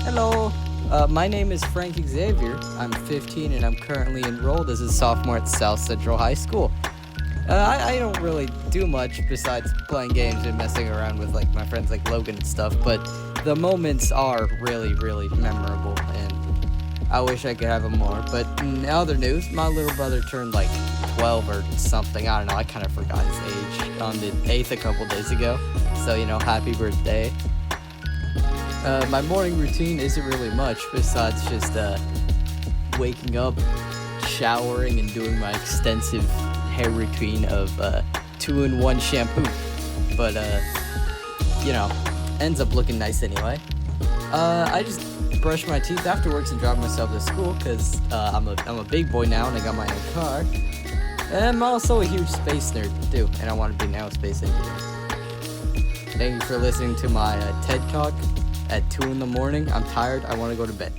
Hello, my name is Frank Xavier. I'm 15 and I'm currently enrolled as a sophomore at South Central High School. I don't really do much besides playing games and messing around with like my friends like Logan and stuff, but the moments are really, really memorable and I wish I could have them more. But in other news, my little brother turned like 12 or something. I don't know, I kind of forgot his age on the 8th a couple days ago. So, happy birthday. My morning routine isn't really much besides just waking up, showering, and doing my extensive hair routine of 2-in-1 shampoo. But, ends up looking nice anyway. I just brush my teeth afterwards and drive myself to school because I'm a big boy now and I got my own car. And I'm also a huge space nerd too, and I want to be an aerospace engineer. Thank you for listening to my TED Talk at 2 in the morning. I'm tired. I want to go to bed.